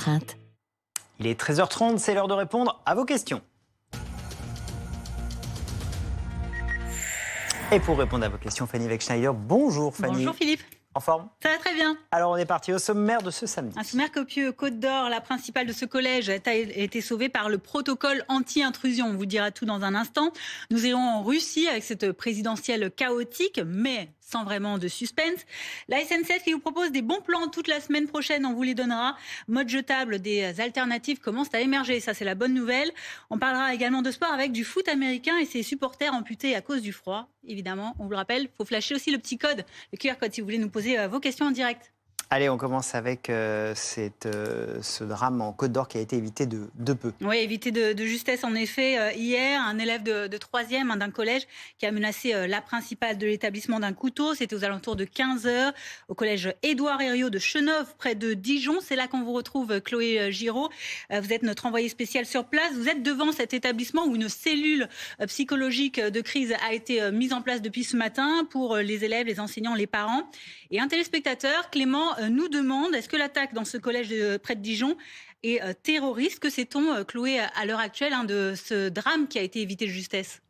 crainte. Il est 13h30, c'est l'heure de répondre à vos questions. Et pour répondre à vos questions, Fanny Wegschneider, bonjour Fanny. Bonjour Philippe. En forme? Ça va très bien. Alors on est parti au sommaire de ce samedi. Un sommaire copieux, Côte d'Or, la principale de ce collège a été sauvée par le protocole anti-intrusion. On vous dira tout dans un instant. Nous irons en Russie avec cette présidentielle chaotique, mais sans vraiment de suspense. La SNCF qui vous propose des bons plans toute la semaine prochaine, on vous les donnera. Mode jetable, des alternatives commencent à émerger, ça c'est la bonne nouvelle. On parlera également de sport avec du foot américain et ses supporters amputés à cause du froid. Évidemment, on vous le rappelle, il faut flasher aussi le petit code, le QR code si vous voulez nous poser vos questions en direct. Allez, on commence avec ce drame en Côte d'Or qui a été évité de peu. Oui, évité de justesse en effet. Hier, un élève de 3e d'un collège qui a menacé la principale de l'établissement d'un couteau. C'était aux alentours de 15h au collège Édouard Herriot de Chenôve, près de Dijon. C'est là qu'on vous retrouve, Chloé Giraud. Vous êtes notre envoyée spéciale sur place. Vous êtes devant cet établissement où une cellule psychologique de crise a été mise en place depuis ce matin pour les élèves, les enseignants, les parents. Et un téléspectateur, Clément, nous demande, est-ce que l'attaque dans ce collège près de Dijon est terroriste? Que sait-on, Chloé, à l'heure actuelle, de ce drame qui a été évité de justesse?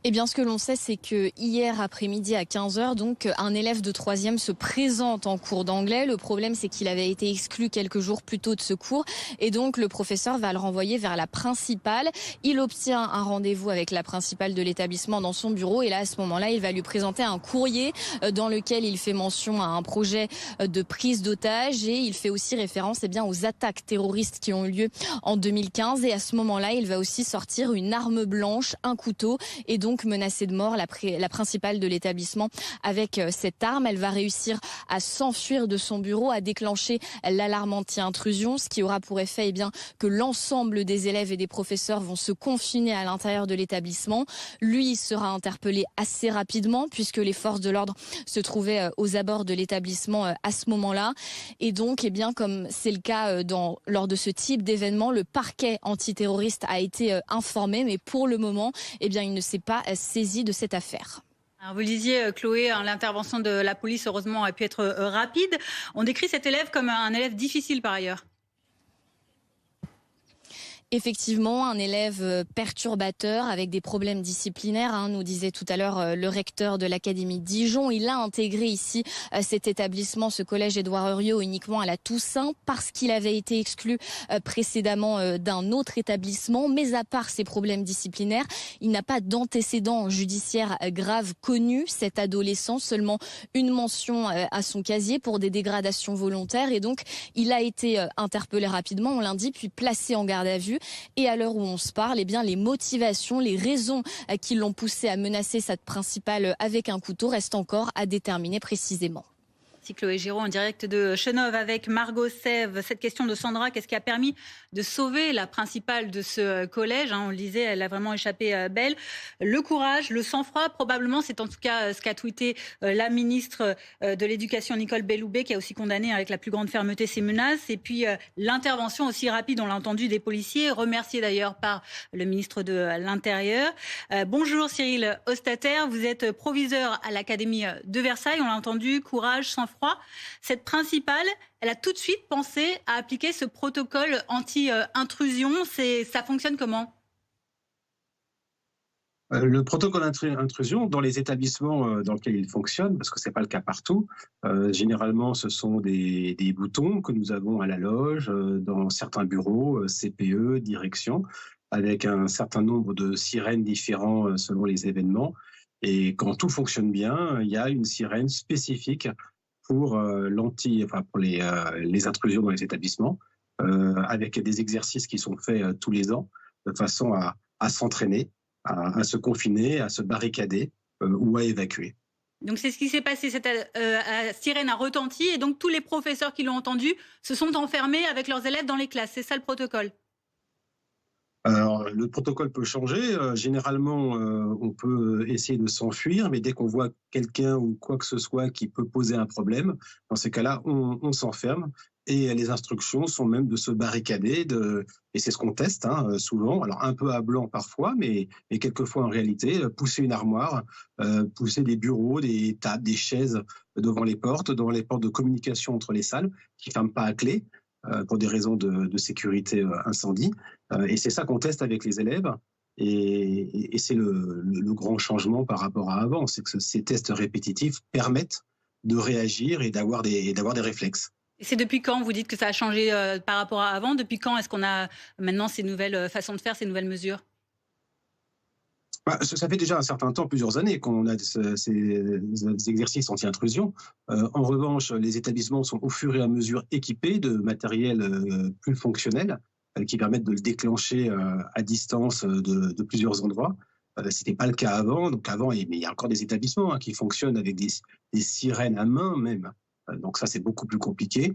Eh bien, ce que l'on sait, c'est que hier après-midi à 15h, donc, un élève de 3e se présente en cours d'anglais. Le problème, c'est qu'il avait été exclu quelques jours plus tôt de ce cours. Et donc, le professeur va le renvoyer vers la principale. Il obtient un rendez-vous avec la principale de l'établissement dans son bureau. Et là, à ce moment-là, il va lui présenter un courrier dans lequel il fait mention à un projet de prise d'otage. Et il fait aussi référence aux attaques terroristes qui ont eu lieu en 2015. Et à ce moment-là, il va aussi sortir une arme blanche, un couteau, et donc menacée de mort la principale de l'établissement avec cette arme. Elle va réussir à s'enfuir de son bureau, à déclencher l'alarme anti-intrusion, ce qui aura pour effet que l'ensemble des élèves et des professeurs vont se confiner à l'intérieur de l'établissement. Lui sera interpellé assez rapidement puisque les forces de l'ordre se trouvaient aux abords de l'établissement à ce moment-là. Et donc, comme c'est le cas lors de ce type d'événement, le parquet antiterroriste a été informé, mais pour le moment, il ne s'est pas saisi de cette affaire. Alors vous lisiez, Chloé, l'intervention de la police, heureusement, a pu être rapide. On décrit cet élève comme un élève difficile par ailleurs. Effectivement, un élève perturbateur avec des problèmes disciplinaires, nous disait tout à l'heure le recteur de l'académie de Dijon. Il a intégré ici cet établissement, ce collège Édouard Herriot, uniquement à la Toussaint parce qu'il avait été exclu précédemment d'un autre établissement. Mais à part ces problèmes disciplinaires, il n'a pas d'antécédent judiciaire grave connu. Cet adolescent, seulement une mention à son casier pour des dégradations volontaires. Et donc, il a été interpellé rapidement, on l'indique, puis placé en garde à vue. Et à l'heure où on se parle, les motivations, les raisons qui l'ont poussé à menacer cette principale avec un couteau restent encore à déterminer précisément. Chloé Giraud en direct de Chenôve avec Margot Sève. Cette question de Sandra, qu'est-ce qui a permis de sauver la principale de ce collège? On le disait, elle a vraiment échappé belle. Le courage, le sang-froid, probablement, c'est en tout cas ce qu'a tweeté la ministre de l'Éducation, Nicole Belloubet, qui a aussi condamné avec la plus grande fermeté ces menaces. Et puis l'intervention aussi rapide, on l'a entendu, des policiers, remerciée d'ailleurs par le ministre de l'Intérieur. Bonjour Cyril Ostater, vous êtes proviseur à l'Académie de Versailles, on l'a entendu, courage, sang-froid. Cette principale, elle a tout de suite pensé à appliquer ce protocole anti-intrusion. Ça fonctionne comment ? Le protocole intrusion, dans les établissements dans lesquels il fonctionne, parce que ce n'est pas le cas partout, généralement ce sont des boutons que nous avons à la loge, dans certains bureaux, CPE, direction, avec un certain nombre de sirènes différents selon les événements. Et quand tout fonctionne bien, il y a une sirène spécifique pour les intrusions dans les établissements, avec des exercices qui sont faits tous les ans, de façon à s'entraîner, à se confiner, à se barricader ou à évacuer. Donc c'est ce qui s'est passé, cette sirène a retenti et donc tous les professeurs qui l'ont entendu se sont enfermés avec leurs élèves dans les classes, c'est ça le protocole ? Alors, le protocole peut changer. Généralement, on peut essayer de s'enfuir, mais dès qu'on voit quelqu'un ou quoi que ce soit qui peut poser un problème, dans ces cas-là, on s'enferme Et les instructions sont même de se barricader, et c'est ce qu'on teste souvent, alors un peu à blanc parfois, mais quelquefois en réalité, pousser une armoire, pousser des bureaux, des tables, des chaises devant les portes de communication entre les salles, qui ne ferment pas à clé pour des raisons de sécurité incendie. Et c'est ça qu'on teste avec les élèves. Et c'est le grand changement par rapport à avant, c'est que ces tests répétitifs permettent de réagir et d'avoir des réflexes. Et c'est depuis quand vous dites que ça a changé par rapport à avant? Depuis quand est-ce qu'on a maintenant ces nouvelles façons de faire, ces nouvelles mesures? Ça fait déjà un certain temps, plusieurs années, qu'on a ces exercices anti-intrusion. En revanche, les établissements sont au fur et à mesure équipés de matériel plus fonctionnel qui permettent de le déclencher à distance de plusieurs endroits. Ce n'était pas le cas avant. Donc avant, il y a encore des établissements qui fonctionnent avec des sirènes à main même. Donc ça, c'est beaucoup plus compliqué.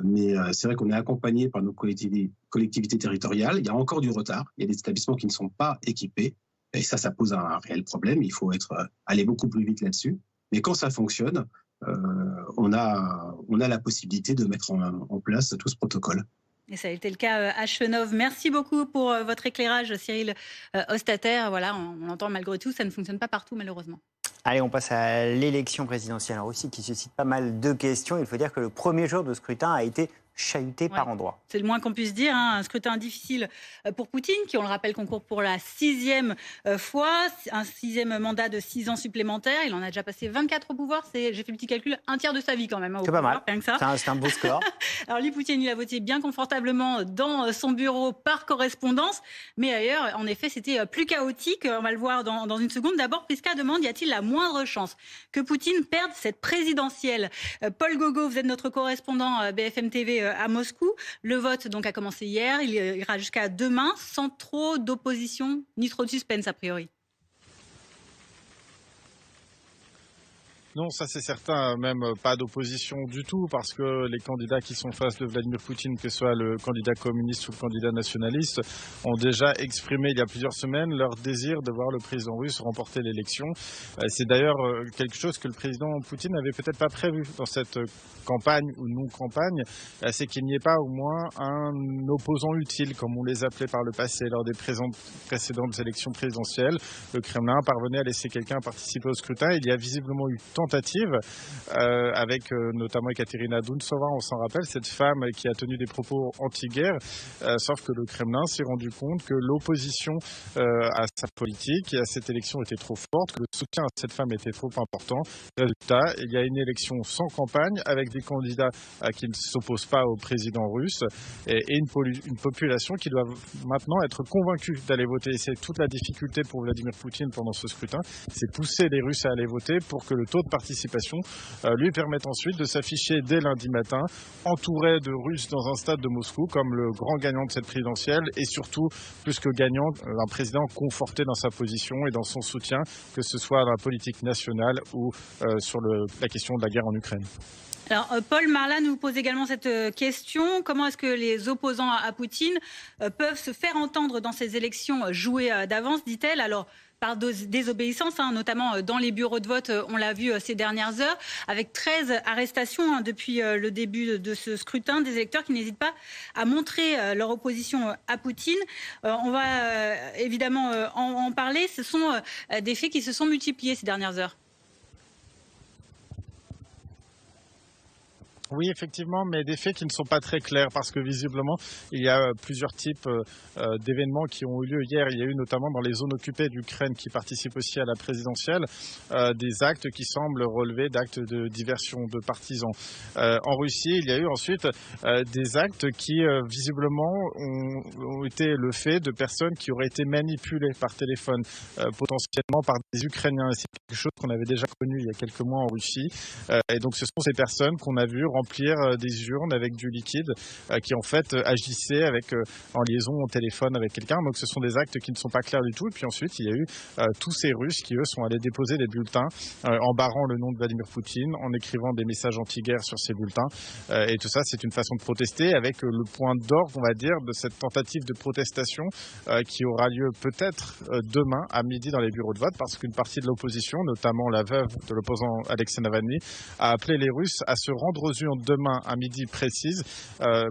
Mais c'est vrai qu'on est accompagné par nos collectivités territoriales. Il y a encore du retard. Il y a des établissements qui ne sont pas équipés. Et ça pose un réel problème. Il faut aller beaucoup plus vite là-dessus. Mais quand ça fonctionne, on a la possibilité de mettre en place tout ce protocole. Et ça a été le cas à Chenôve. Merci beaucoup pour votre éclairage, Cyril Hostater. Voilà, on entend malgré tout, ça ne fonctionne pas partout, malheureusement. Allez, on passe à l'élection présidentielle en Russie qui suscite pas mal de questions. Il faut dire que le premier jour de scrutin a été chahuté par endroits. C'est le moins qu'on puisse dire. Un scrutin difficile pour Poutine, qui, on le rappelle, concourt pour la 6e fois, un 6e mandat de 6 ans supplémentaires. Il en a déjà passé 24 au pouvoir. J'ai fait le petit calcul, un tiers de sa vie quand même. C'est pas mal. C'est un beau score. Alors lui, Poutine, il a voté bien confortablement dans son bureau par correspondance. Mais ailleurs, en effet, c'était plus chaotique. On va le voir dans une seconde. D'abord, Priska demande, y a-t-il la moindre chance que Poutine perde cette présidentielle? Paul Gogo, vous êtes notre correspondant BFM TV à Moscou. Le vote donc a commencé hier, il ira jusqu'à demain sans trop d'opposition ni trop de suspense a priori. Non, ça c'est certain, même pas d'opposition du tout, parce que les candidats qui sont face de Vladimir Poutine, que ce soit le candidat communiste ou le candidat nationaliste, ont déjà exprimé il y a plusieurs semaines leur désir de voir le président russe remporter l'élection. C'est d'ailleurs quelque chose que le président Poutine n'avait peut-être pas prévu dans cette campagne ou non-campagne, c'est qu'il n'y ait pas au moins un opposant utile, comme on les appelait par le passé lors des précédentes élections présidentielles. Le Kremlin parvenait à laisser quelqu'un participer au scrutin. Il y a visiblement eu tentative avec notamment Ekaterina Dounsova, on s'en rappelle, cette femme qui a tenu des propos anti-guerre, sauf que le Kremlin s'est rendu compte que l'opposition à sa politique et à cette élection était trop forte, que le soutien à cette femme était trop important. Résultat, il y a une élection sans campagne avec des candidats qui ne s'opposent pas au président russe et une population qui doit maintenant être convaincue d'aller voter. Et c'est toute la difficulté pour Vladimir Poutine pendant ce scrutin, c'est pousser les Russes à aller voter pour que le taux de participation lui permette ensuite de s'afficher dès lundi matin, entouré de Russes dans un stade de Moscou comme le grand gagnant de cette présidentielle et surtout, plus que gagnant, un président conforté dans sa position et dans son soutien, que ce soit dans la politique nationale ou sur la question de la guerre en Ukraine. Alors, Paul Marla nous pose également cette question. Comment est-ce que les opposants à Poutine peuvent se faire entendre dans ces élections jouées d'avance, dit-elle? Alors, par désobéissance, notamment dans les bureaux de vote, on l'a vu ces dernières heures, avec 13 arrestations depuis le début de ce scrutin, des électeurs qui n'hésitent pas à montrer leur opposition à Poutine. On va évidemment en parler. Ce sont des faits qui se sont multipliés ces dernières heures. Oui, effectivement, mais des faits qui ne sont pas très clairs parce que visiblement, il y a plusieurs types d'événements qui ont eu lieu hier. Il y a eu notamment dans les zones occupées d'Ukraine qui participent aussi à la présidentielle des actes qui semblent relever d'actes de diversion de partisans. En Russie, il y a eu ensuite des actes qui visiblement ont été le fait de personnes qui auraient été manipulées par téléphone, potentiellement par des Ukrainiens. C'est quelque chose qu'on avait déjà connu il y a quelques mois en Russie. Et donc ce sont ces personnes qu'on a vues remplir des urnes avec du liquide qui en fait agissaient en liaison au téléphone avec quelqu'un. Donc ce sont des actes qui ne sont pas clairs du tout. Et puis ensuite il y a eu tous ces Russes qui eux sont allés déposer des bulletins en barrant le nom de Vladimir Poutine, en écrivant des messages anti-guerre sur ces bulletins. Et tout ça c'est une façon de protester avec le point d'orgue on va dire de cette tentative de protestation qui aura lieu peut-être demain à midi dans les bureaux de vote parce qu'une partie de l'opposition, notamment la veuve de l'opposant Alexei Navalny, a appelé les Russes à se rendre aux urnes réunion demain à midi précise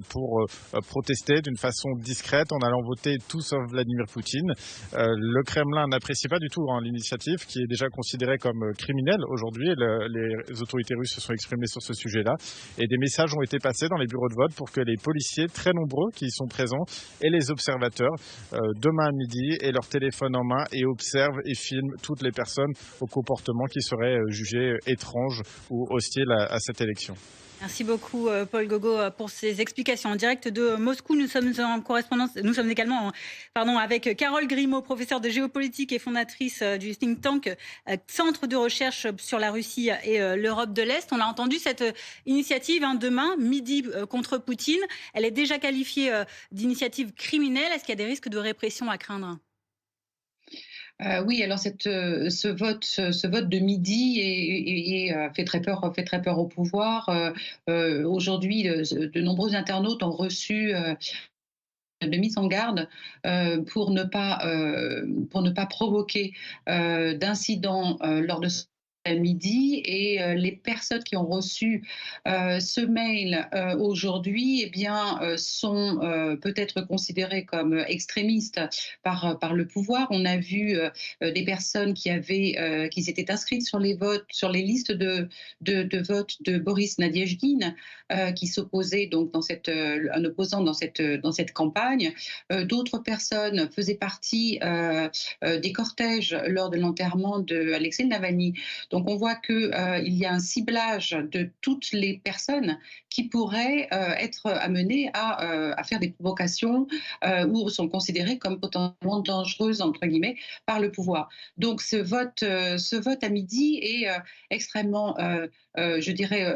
pour protester d'une façon discrète en allant voter tout sauf Vladimir Poutine. Le Kremlin n'apprécie pas du tout l'initiative qui est déjà considérée comme criminelle aujourd'hui. Les autorités russes se sont exprimées sur ce sujet-là et des messages ont été passés dans les bureaux de vote pour que les policiers, très nombreux qui y sont présents, et les observateurs demain à midi aient leur téléphone en main et observent et filment toutes les personnes au comportement qui serait jugé étrange ou hostile à cette élection. Merci beaucoup Paul Gogo pour ces explications. En direct de Moscou, nous sommes en correspondance. Nous sommes également avec Carole Grimaud, professeure de géopolitique et fondatrice du think tank Centre de recherche sur la Russie et l'Europe de l'Est. On a entendu cette initiative demain, midi contre Poutine. Elle est déjà qualifiée d'initiative criminelle. Est-ce qu'il y a des risques de répression à craindre ? Oui, alors ce vote de midi fait très peur au pouvoir. Aujourd'hui, de nombreux internautes ont reçu de mise en garde pour ne pas provoquer d'incidents lors de ce midi, et les personnes qui ont reçu ce mail aujourd'hui sont peut-être considérées comme extrémistes par le pouvoir. On a vu des personnes qui s'étaient inscrites sur les listes de vote de Boris Nadezhdin, qui s'opposait donc un opposant dans cette campagne. D'autres personnes faisaient partie des cortèges lors de l'enterrement de Alexei Navalny. Donc on voit qu'il y a un ciblage de toutes les personnes qui pourraient être amenées à faire des provocations ou sont considérées comme potentiellement dangereuses, entre guillemets, par le pouvoir. Donc ce vote à midi est extrêmement, je dirais,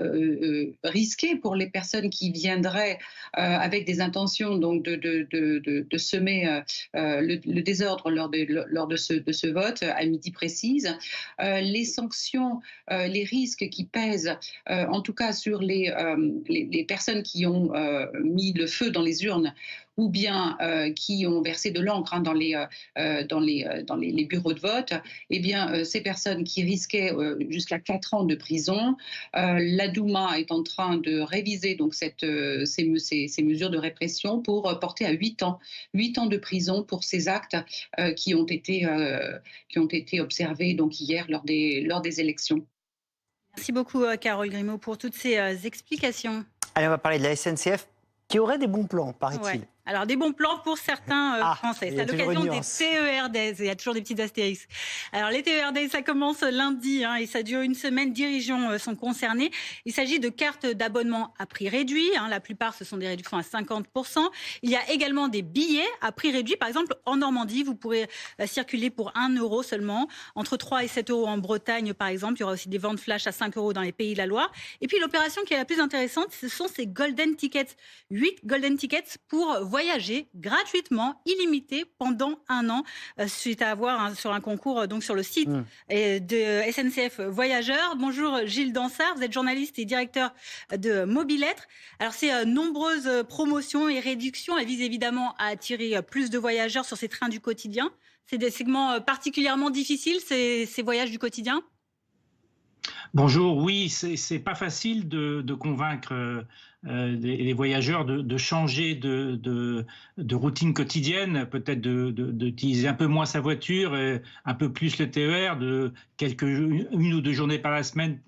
risqué pour les personnes qui viendraient avec des intentions donc de semer le désordre lors de ce vote à midi précise. Les sanctions, les risques qui pèsent, en tout cas sur les personnes qui ont mis le feu dans les urnes ou bien qui ont versé de l'encre dans les bureaux de vote, ces personnes qui risquaient jusqu'à 4 ans de prison. La Douma est en train de réviser donc ces mesures de répression pour porter à 8 ans de prison pour ces actes qui ont été observés donc hier lors des élections. Merci beaucoup Carole Grimaud pour toutes ces explications. Allez, on va parler de la SNCF qui aurait des bons plans, paraît-il. Ouais. Alors, des bons plans pour certains Français. C'est à l'occasion des TER Days. Il y a toujours des petites astérisques. Alors, les TER Days, ça commence lundi et ça dure une semaine. 10 régions sont concernées. Il s'agit de cartes d'abonnement à prix réduit. La plupart, ce sont des réductions à 50%. Il y a également des billets à prix réduit. Par exemple, en Normandie, vous pourrez circuler pour 1 € seulement. Entre 3 et 7 € en Bretagne, par exemple. Il y aura aussi des ventes flash à 5 € dans les Pays de la Loire. Et puis, l'opération qui est la plus intéressante, ce sont ces Golden Tickets. 8 Golden Tickets pour voyager gratuitement, illimité, pendant 1 an, suite à avoir sur un concours donc sur le site de SNCF Voyageurs. Bonjour Gilles Dansard, vous êtes journaliste et directeur de Mobilettre. Alors ces nombreuses promotions et réductions, elles visent évidemment à attirer plus de voyageurs sur ces trains du quotidien. C'est des segments particulièrement difficiles, ces voyages du quotidien? Bonjour, oui, c'est pas facile de convaincre les voyageurs de changer de routine quotidienne, peut-être d'utiliser un peu moins sa voiture, un peu plus le TER, une ou 2 journées par semaine,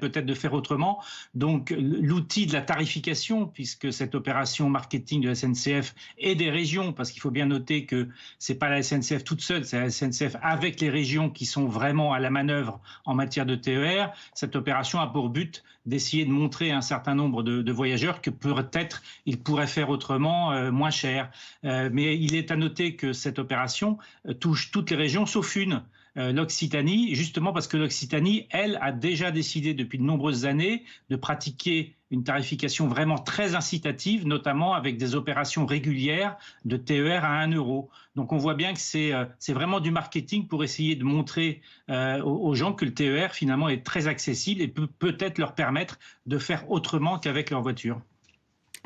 peut-être de faire autrement. Donc l'outil de la tarification, puisque cette opération marketing de la SNCF et des régions, parce qu'il faut bien noter que c'est pas la SNCF toute seule, c'est la SNCF avec les régions qui sont vraiment à la manœuvre en matière de TER. Cette opération a pour but d'essayer de montrer à un certain nombre de voyageurs que peut-être ils pourraient faire autrement, moins cher. Mais il est à noter que cette opération touche toutes les régions sauf une, l'Occitanie, justement parce que l'Occitanie, elle, a déjà décidé depuis de nombreuses années de pratiquer une tarification vraiment très incitative, notamment avec des opérations régulières de TER à 1 €. Donc on voit bien que c'est vraiment du marketing pour essayer de montrer aux gens que le TER finalement est très accessible et peut peut-être leur permettre de faire autrement qu'avec leur voiture.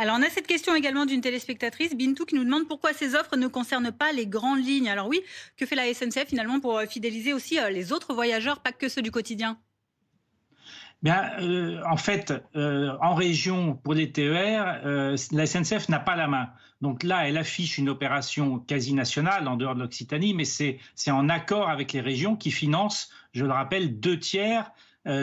Alors, on a cette question également d'une téléspectatrice, Bintou, qui nous demande pourquoi ces offres ne concernent pas les grandes lignes. Alors oui, que fait la SNCF finalement pour fidéliser aussi les autres voyageurs, pas que ceux du quotidien? En fait, en région, pour les TER, la SNCF n'a pas la main. Donc là, elle affiche une opération quasi nationale en dehors de l'Occitanie, mais c'est en accord avec les régions qui financent, je le rappelle, 2/3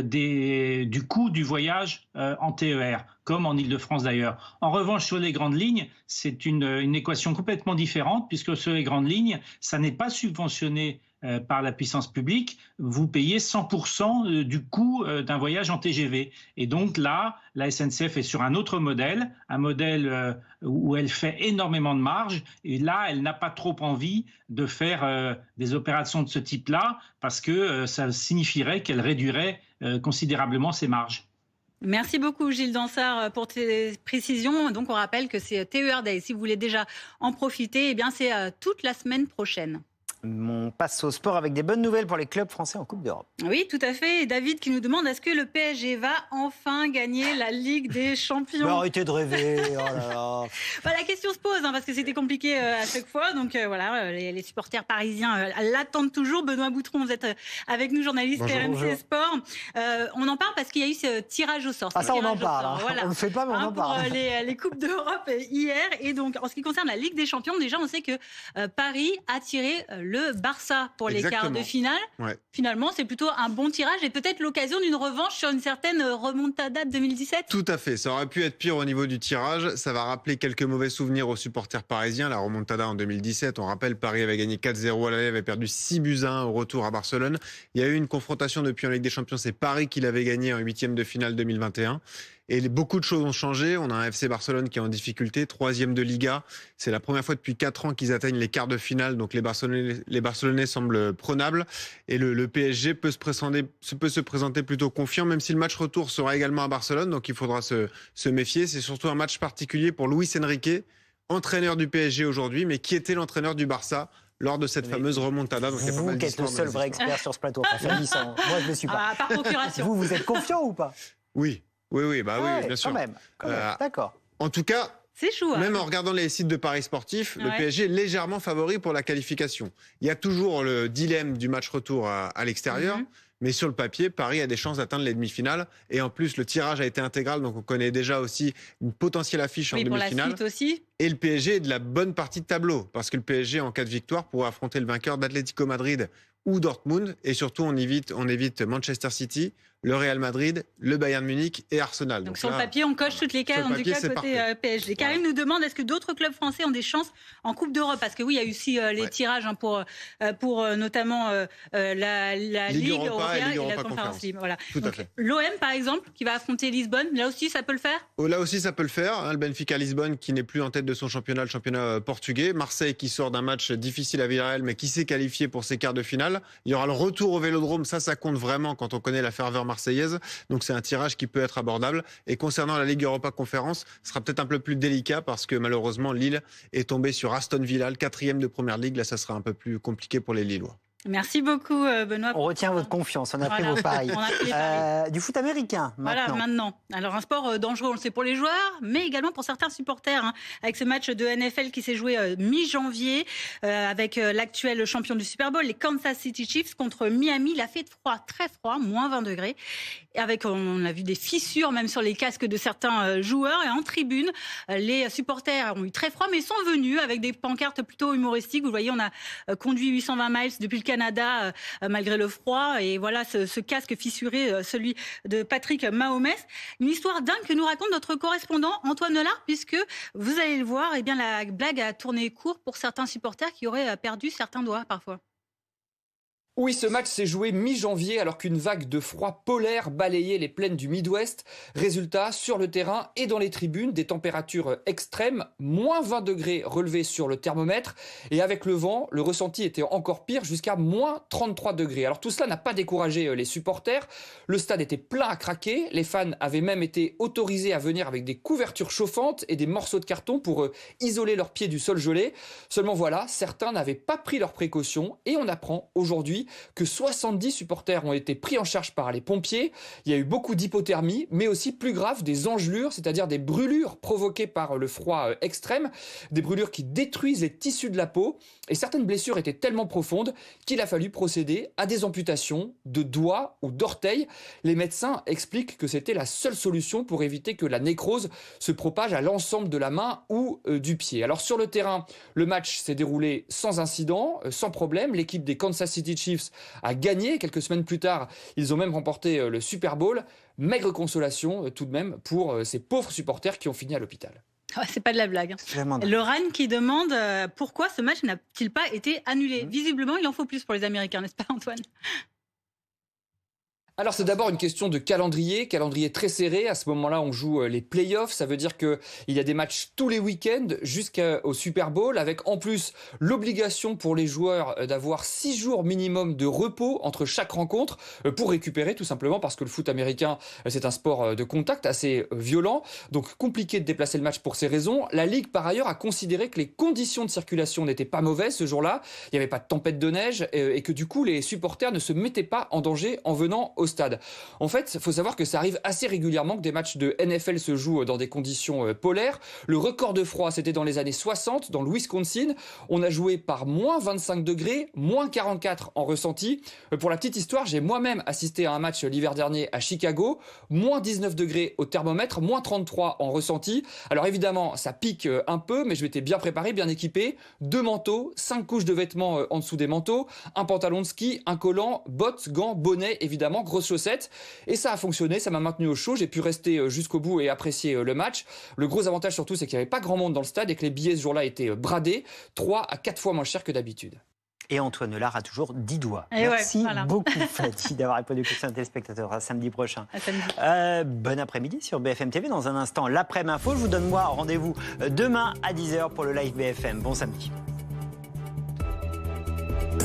du coût du voyage en TER, comme en Ile-de-France d'ailleurs. En revanche, sur les grandes lignes, c'est une équation complètement différente, puisque sur les grandes lignes, ça n'est pas subventionné par la puissance publique, vous payez 100% du coût d'un voyage en TGV. Et donc là, la SNCF est sur un autre modèle, un modèle où elle fait énormément de marge. Et là, elle n'a pas trop envie de faire des opérations de ce type-là, parce que ça signifierait qu'elle réduirait considérablement ses marges. Merci beaucoup Gilles Dansard pour tes précisions. Donc on rappelle que c'est TER Day. Si vous voulez déjà en profiter, eh bien c'est toute la semaine prochaine. On passe au sport avec des bonnes nouvelles pour les clubs français en Coupe d'Europe. Oui, tout à fait. Et David qui nous demande, est-ce que le PSG va enfin gagner la Ligue des Champions ? Arrêtez de rêver. Oh là là. La question se pose, parce que c'était compliqué à chaque fois. Donc voilà, les supporters parisiens l'attendent toujours. Benoît Boutron, vous êtes avec nous, journaliste RMC Sport. On en parle parce qu'il y a eu ce tirage au sort. Ça on en parle. Voilà. On ne le fait pas, mais on en parle. Pour les Coupes d'Europe hier. Et donc, en ce qui concerne la Ligue des Champions, déjà, on sait que Paris a tiré le Barça pour les quarts de finale. Ouais. Finalement, c'est plutôt un bon tirage et peut-être l'occasion d'une revanche sur une certaine remontada de 2017. Tout à fait. Ça aurait pu être pire au niveau du tirage. Ça va rappeler quelques mauvais souvenirs aux supporters parisiens. La remontada en 2017, on rappelle, Paris avait gagné 4-0 à l'aller, avait perdu 6-1 au retour à Barcelone. Il y a eu une confrontation depuis en Ligue des Champions. C'est Paris qui l'avait gagné en 8e de finale 2021. Et beaucoup de choses ont changé. On a un FC Barcelone qui est en difficulté, 3e de Liga. C'est la première fois depuis 4 ans qu'ils atteignent les quarts de finale. Donc les Barcelonais semblent prenables. Et le PSG peut se présenter plutôt confiant, même si le match retour sera également à Barcelone. Donc il faudra se méfier. C'est surtout un match particulier pour Luis Enrique, entraîneur du PSG aujourd'hui, mais qui était l'entraîneur du Barça lors de cette fameuse remontada. Donc vous qui êtes le seul vrai expert sur ce plateau, moi je ne le suis pas. Par procuration. Vous êtes confiant ou pas ? Oui, bien sûr. Quand même. D'accord. En tout cas, c'est chaud, même en regardant les sites de paris sportifs, le PSG est légèrement favori pour la qualification. Il y a toujours le dilemme du match retour à l'extérieur, mais sur le papier, Paris a des chances d'atteindre les demi-finales. Et en plus, le tirage a été intégral, donc on connaît déjà aussi une potentielle affiche en demi-finale. Pour la suite aussi. Et le PSG est de la bonne partie de tableau, parce que le PSG, en cas de victoire, pourra affronter le vainqueur d'Atlético Madrid ou Dortmund, et surtout on évite Manchester City, le Real Madrid, le Bayern Munich et Arsenal. Donc sur le papier, on coche toutes les cases, en tout cas côté PSG. Karim nous demande, est-ce que d'autres clubs français ont des chances en Coupe d'Europe ? Parce que oui, il y a eu aussi les tirages pour notamment la Ligue européenne et la Conference League. Voilà. L'OM, par exemple, qui va affronter Lisbonne, là aussi, ça peut le faire ? Là aussi, ça peut le faire. Le Benfica Lisbonne, qui n'est plus en tête de son championnat, le championnat portugais. Marseille, qui sort d'un match difficile à Villarreal, mais qui s'est qualifié pour ses quarts de finale. Il y aura le retour au Vélodrome, ça compte vraiment quand on connaît la ferveur marseillaise. Donc c'est un tirage qui peut être abordable. Et concernant la Ligue Europa Conférence, ce sera peut-être un peu plus délicat parce que malheureusement Lille est tombé sur Aston Villa, le 4e de Première Ligue. Là, ça sera un peu plus compliqué pour les Lillois. Merci beaucoup Benoît. On retient votre confiance, on a pris vos paris. Du foot américain maintenant. Alors un sport dangereux, on le sait pour les joueurs, mais également pour certains supporters, avec ce match de NFL qui s'est joué mi-janvier avec l'actuel champion du Super Bowl, les Kansas City Chiefs contre Miami. Il a fait froid, très froid, moins 20 degrés. Et avec, on a vu des fissures même sur les casques de certains joueurs. Et en tribune, les supporters ont eu très froid, mais ils sont venus avec des pancartes plutôt humoristiques. Vous voyez, on a conduit 820 miles depuis le Canada malgré le froid. Et voilà ce casque fissuré, celui de Patrick Mahomes. Une histoire dingue que nous raconte notre correspondant Antoine Nelard, puisque vous allez le voir, eh bien, la blague a tourné court pour certains supporters qui auraient perdu certains doigts parfois. Oui, ce match s'est joué mi-janvier alors qu'une vague de froid polaire balayait les plaines du Midwest. Résultat, sur le terrain et dans les tribunes, des températures extrêmes, moins 20 degrés relevés sur le thermomètre. Et avec le vent, le ressenti était encore pire, jusqu'à moins 33 degrés. Alors tout cela n'a pas découragé les supporters. Le stade était plein à craquer. Les fans avaient même été autorisés à venir avec des couvertures chauffantes et des morceaux de carton pour isoler leurs pieds du sol gelé. Seulement voilà, certains n'avaient pas pris leurs précautions et on apprend aujourd'hui dit que 70 supporters ont été pris en charge par les pompiers. Il y a eu beaucoup d'hypothermie, mais aussi plus grave, des engelures, c'est-à-dire des brûlures provoquées par le froid extrême, des brûlures qui détruisent les tissus de la peau. Et certaines blessures étaient tellement profondes qu'il a fallu procéder à des amputations de doigts ou d'orteils. Les médecins expliquent que c'était la seule solution pour éviter que la nécrose se propage à l'ensemble de la main ou du pied. Alors sur le terrain, le match s'est déroulé sans incident, sans problème. L'équipe des Kansas City Chiefs a gagné. Quelques semaines plus tard, ils ont même remporté le Super Bowl. Maigre consolation tout de même pour ces pauvres supporters qui ont fini à l'hôpital. C'est pas de la blague. Lorraine qui demande pourquoi ce match n'a-t-il pas été annulé. Visiblement, il en faut plus pour les Américains, n'est-ce pas Antoine ? Alors c'est d'abord une question de calendrier très serré. À ce moment-là, on joue les playoffs. Ça veut dire qu'il y a des matchs tous les week-ends jusqu'au Super Bowl, avec en plus l'obligation pour les joueurs d'avoir 6 jours minimum de repos entre chaque rencontre pour récupérer, tout simplement parce que le foot américain, c'est un sport de contact assez violent. Donc compliqué de déplacer le match pour ces raisons. La Ligue, par ailleurs, a considéré que les conditions de circulation n'étaient pas mauvaises ce jour-là. Il n'y avait pas de tempête de neige et que du coup, les supporters ne se mettaient pas en danger en venant au stade. En fait, il faut savoir que ça arrive assez régulièrement que des matchs de NFL se jouent dans des conditions polaires. Le record de froid, c'était dans les années 60, dans le Wisconsin. On a joué par moins 25 degrés, moins 44 en ressenti. Pour la petite histoire, j'ai moi-même assisté à un match l'hiver dernier à Chicago, moins 19 degrés au thermomètre, moins 33 en ressenti. Alors évidemment, ça pique un peu, mais je m'étais bien préparé, bien équipé. 2 manteaux, 5 couches de vêtements en dessous des manteaux, un pantalon de ski, un collant, bottes, gants, bonnet, évidemment, grosses chaussettes. Et ça a fonctionné, ça m'a maintenu au chaud, j'ai pu rester jusqu'au bout et apprécier le match. Le gros avantage surtout, c'est qu'il n'y avait pas grand monde dans le stade et que les billets ce jour-là étaient bradés, 3 à 4 fois moins cher que d'habitude. Et Antoine Lard a toujours 10 doigts. Et Merci beaucoup, Fatih, d'avoir répondu aux questions des téléspectateurs. À samedi prochain. Bon après-midi sur BFM TV. Dans un instant, l'après-info. Je vous donne rendez-vous demain à 10h pour le live BFM. Bon samedi.